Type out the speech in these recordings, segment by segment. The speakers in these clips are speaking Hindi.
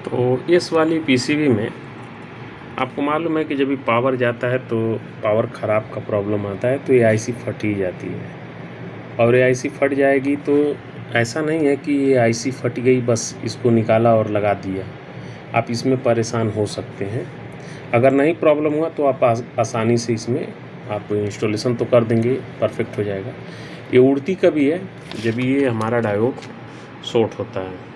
तो इस वाली पीसीबी में आपको मालूम है कि जब भी पावर जाता है तो पावर ख़राब का प्रॉब्लम आता है, तो ये आईसी फट ही जाती है। और ये आईसी फट जाएगी तो ऐसा नहीं है कि ये आईसी फट गई बस इसको निकाला और लगा दिया, आप इसमें परेशान हो सकते हैं। अगर नहीं प्रॉब्लम हुआ तो आप आसानी से इसमें आप इंस्टॉलेशन तो कर देंगे, परफेक्ट हो जाएगा। ये उड़ती कभी है जब ये हमारा डायोड शॉर्ट होता है,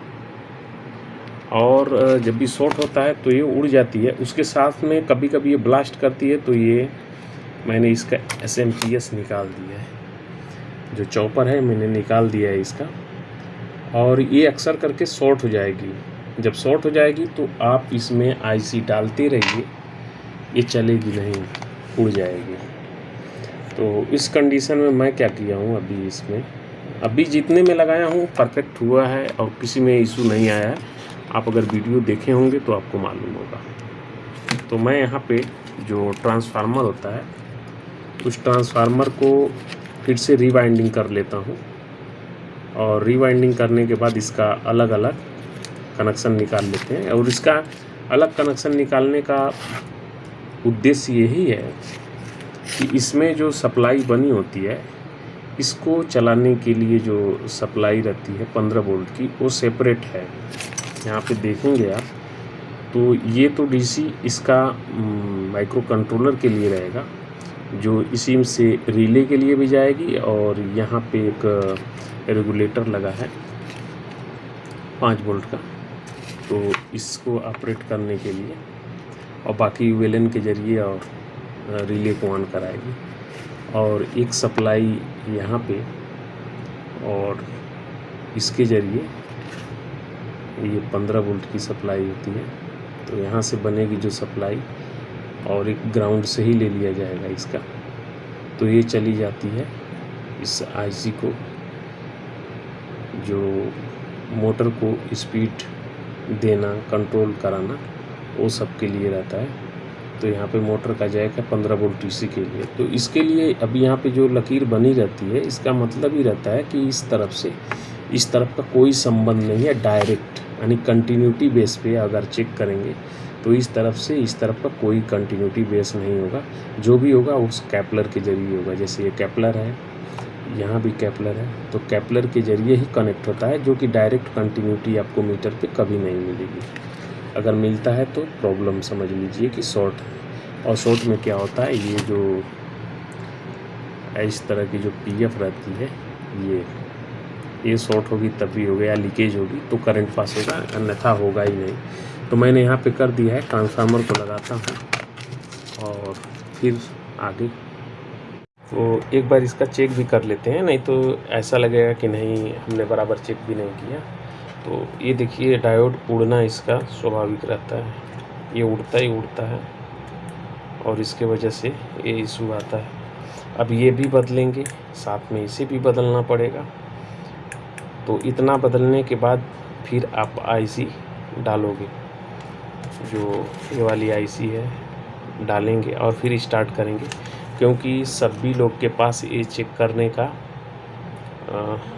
और जब भी शॉर्ट होता है तो ये उड़ जाती है। उसके साथ में कभी कभी ये ब्लास्ट करती है, तो ये मैंने इसका एसएमपीएस निकाल दिया है, जो चॉपर है मैंने निकाल दिया है इसका। और ये अक्सर करके शॉर्ट हो जाएगी। जब शॉर्ट हो जाएगी तो आप इसमें आईसी डालते रहिए, ये चलेगी नहीं, उड़ जाएगी। तो इस कंडीशन में मैं क्या किया हूँ, अभी जितने में लगाया हूँ परफेक्ट हुआ है और किसी में इशू नहीं आया है। आप अगर वीडियो देखे होंगे तो आपको मालूम होगा। तो मैं यहाँ पे जो ट्रांसफार्मर होता है उस ट्रांसफार्मर को फिर से रीवाइंडिंग कर लेता हूँ, और रीवाइंडिंग करने के बाद इसका अलग अलग कनेक्शन निकाल लेते हैं। और इसका अलग कनेक्शन निकालने का उद्देश्य यही है कि इसमें जो सप्लाई बनी होती है, इसको चलाने के लिए जो सप्लाई रहती है 15 वोल्ट की, वो सेपरेट है। यहाँ पे देखेंगे आप तो ये तो डीसी इसका माइक्रो कंट्रोलर के लिए रहेगा, जो इसी से रिले के लिए भी जाएगी। और यहाँ पे एक रेगुलेटर लगा है 5 वोल्ट का, तो इसको ऑपरेट करने के लिए, और बाकी वेलन के ज़रिए और रिले को ऑन कराएगी। और एक सप्लाई यहाँ पे, और इसके ज़रिए ये 15 वोल्ट की सप्लाई होती है, तो यहाँ से बनेगी जो सप्लाई, और एक ग्राउंड से ही ले लिया जाएगा इसका। तो ये चली जाती है इस आईसी को, जो मोटर को स्पीड देना, कंट्रोल कराना, वो सब के लिए रहता है। तो यहाँ पे मोटर का जैक है 15 वोल्ट डीसी के लिए। तो इसके लिए अभी यहाँ पे जो लकीर बनी रहती है, इसका मतलब ही रहता है कि इस तरफ से इस तरफ का कोई संबंध नहीं है, डायरेक्ट यानी कंटिन्यूटी बेस पे अगर चेक करेंगे तो इस तरफ से इस तरफ का कोई कंटिन्यूटी बेस नहीं होगा। जो भी होगा उस कैपलर के ज़रिए होगा। जैसे ये कैपलर है, यहाँ भी कैपलर है, तो कैपलर के ज़रिए ही कनेक्ट होता है, जो कि डायरेक्ट कंटिन्यूटी आपको मीटर पे कभी नहीं मिलेगी। अगर मिलता है तो प्रॉब्लम समझ लीजिए कि शॉर्ट है। और शॉर्ट में क्या होता है, ये जो इस तरह की जो पीएफ रहती है, ये शॉर्ट होगी तब भी होगा, या लीकेज होगी तो करंट पास होगा, अन्यथा होगा ही नहीं। तो मैंने यहाँ पे कर दिया है, ट्रांसफार्मर को लगाता हूँ और फिर आगे। तो एक बार इसका चेक भी कर लेते हैं, नहीं तो ऐसा लगेगा कि नहीं हमने बराबर चेक भी नहीं किया। तो ये देखिए, डायोड उड़ना इसका स्वाभाविक रहता है, ये उड़ता ही उड़ता है, और इसके वजह से ये इशू आता है। अब ये भी बदलेंगे, साथ में इसे भी बदलना पड़ेगा। तो इतना बदलने के बाद फिर आप आईसी डालोगे, जो ये वाली आईसी है डालेंगे, और फिर स्टार्ट करेंगे। क्योंकि सभी लोग के पास ये चेक करने का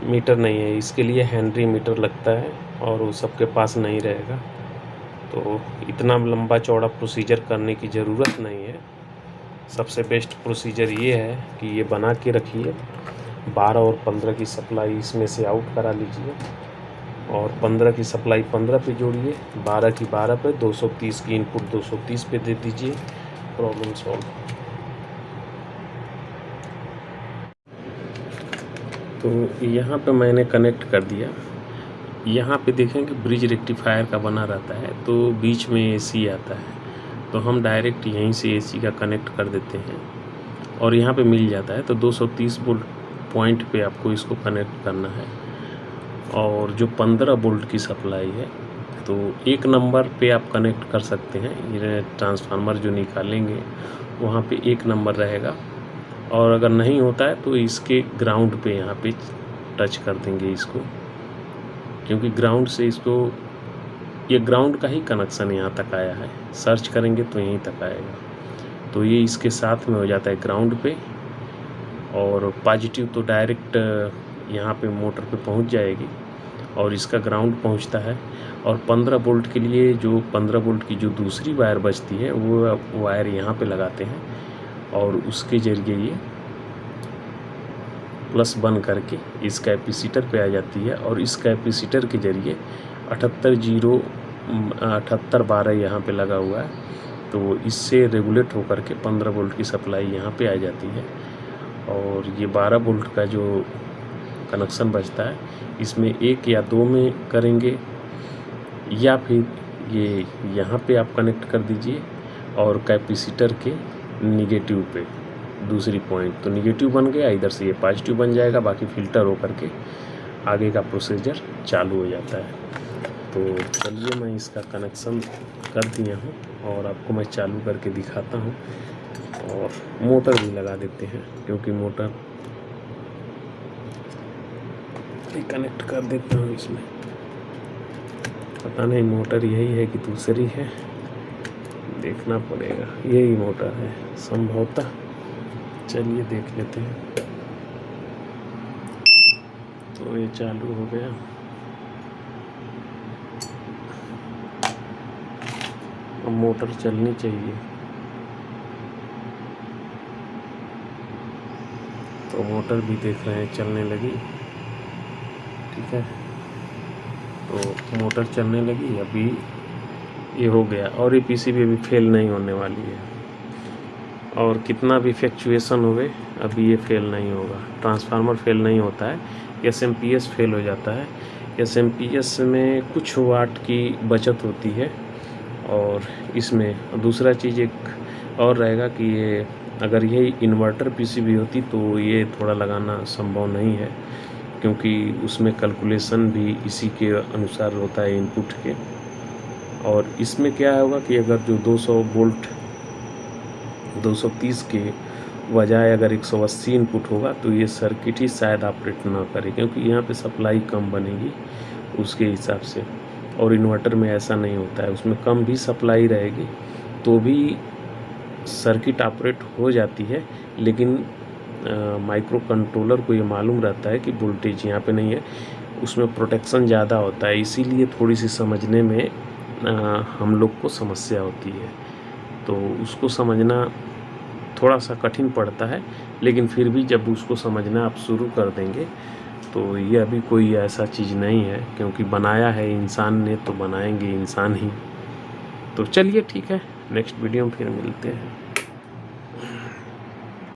मीटर नहीं है, इसके लिए हेनरी मीटर लगता है, और वो सबके पास नहीं रहेगा। तो इतना लंबा चौड़ा प्रोसीजर करने की ज़रूरत नहीं है। सबसे बेस्ट प्रोसीजर ये है कि ये बना के रखिए, 12 और 15 की सप्लाई इसमें से आउट करा लीजिए, और 15 की सप्लाई 15 पे जोड़िए, 12 की 12 पे, 230 की इनपुट 230 पे दे दीजिए, प्रॉब्लम सॉल्व। तो यहाँ पे मैंने कनेक्ट कर दिया। यहाँ पे देखेंगे ब्रिज रेक्टिफायर का बना रहता है, तो बीच में एसी आता है, तो हम डायरेक्ट यहीं से एसी का कनेक्ट कर देते हैं, और यहाँ पे मिल जाता है। तो 230 वोल्ट पॉइंट पे आपको इसको कनेक्ट करना है। और जो 15 वोल्ट की सप्लाई है, तो 1 नंबर पे आप कनेक्ट कर सकते हैं। ये ट्रांसफार्मर जो निकालेंगे वहाँ पे 1 नंबर रहेगा, और अगर नहीं होता है तो इसके ग्राउंड पे यहाँ पे टच कर देंगे इसको, क्योंकि ग्राउंड से इसको, ये ग्राउंड का ही कनेक्शन यहाँ तक आया है, सर्च करेंगे तो यहीं तक आएगा। तो ये इसके साथ में हो जाता है ग्राउंड पे, और पॉजिटिव तो डायरेक्ट यहाँ पे मोटर पे पहुँच जाएगी, और इसका ग्राउंड पहुंचता है। और 15 वोल्ट के लिए जो 15 वोल्ट की जो दूसरी वायर बचती है वो वायर यहाँ पे लगाते हैं और उसके ज़रिए ये प्लस बन करके इस कैपेसिटर पे आ जाती है। और इस कैपेसिटर के ज़रिए 7812 यहाँ पे लगा हुआ है, तो इससे रेगुलेट होकर के 15 वोल्ट की सप्लाई यहाँ पे आ जाती है। और ये 12 वोल्ट का जो कनेक्शन बचता है इसमें 1 या 2 में करेंगे, या फिर ये यहाँ पे आप कनेक्ट कर दीजिए और कैपेसिटर के निगेटिव पे दूसरी पॉइंट, तो निगेटिव बन गया, इधर से ये पॉजिटिव बन जाएगा, बाकी फ़िल्टर होकर के आगे का प्रोसीजर चालू हो जाता है। तो चलिए मैं इसका कनेक्शन कर दिया हूँ और आपको मैं चालू करके दिखाता हूँ। और मोटर भी लगा देते हैं, क्योंकि मोटर भी कनेक्ट कर देता हूँ इसमें। पता नहीं मोटर यही है कि दूसरी है, देखना पड़ेगा। यही मोटर है संभवतः, चलिए देख लेते हैं। तो ये चालू हो गया। अब मोटर चलनी चाहिए, तो मोटर भी देख रहे हैं चलने लगी। ठीक है, तो मोटर चलने लगी, अभी ये हो गया। और ये पीसीबी अभी फेल नहीं होने वाली है, और कितना भी फ्लक्चुएशन होवे अभी ये फेल नहीं होगा। ट्रांसफार्मर फेल नहीं होता है, एसएमपीएस फेल हो जाता है। एसएमपीएस में कुछ वाट की बचत होती है। और इसमें दूसरा चीज़ एक और रहेगा कि ये अगर ये इन्वर्टर पीसीबी होती तो ये थोड़ा लगाना संभव नहीं है, क्योंकि उसमें कैलकुलेशन भी इसी के अनुसार होता है इनपुट के। और इसमें क्या होगा कि अगर जो 200 वोल्ट 230 के बजाय अगर 180 इनपुट होगा तो ये सर्किट ही शायद ऑपरेट ना करे, क्योंकि यहाँ पे सप्लाई कम बनेगी उसके हिसाब से। और इन्वर्टर में ऐसा नहीं होता है, उसमें कम भी सप्लाई रहेगी तो भी सर्किट ऑपरेट हो जाती है। लेकिन माइक्रो कंट्रोलर को ये मालूम रहता है कि वोल्टेज यहाँ पे नहीं है, उसमें प्रोटेक्शन ज़्यादा होता है, इसीलिए थोड़ी सी समझने में हम लोग को समस्या होती है। तो उसको समझना थोड़ा सा कठिन पड़ता है, लेकिन फिर भी जब उसको समझना आप शुरू कर देंगे तो ये अभी कोई ऐसा चीज़ नहीं है, क्योंकि बनाया है इंसान ने तो बनाएंगे इंसान ही। तो चलिए ठीक है, नेक्स्ट वीडियो में फिर मिलते हैं।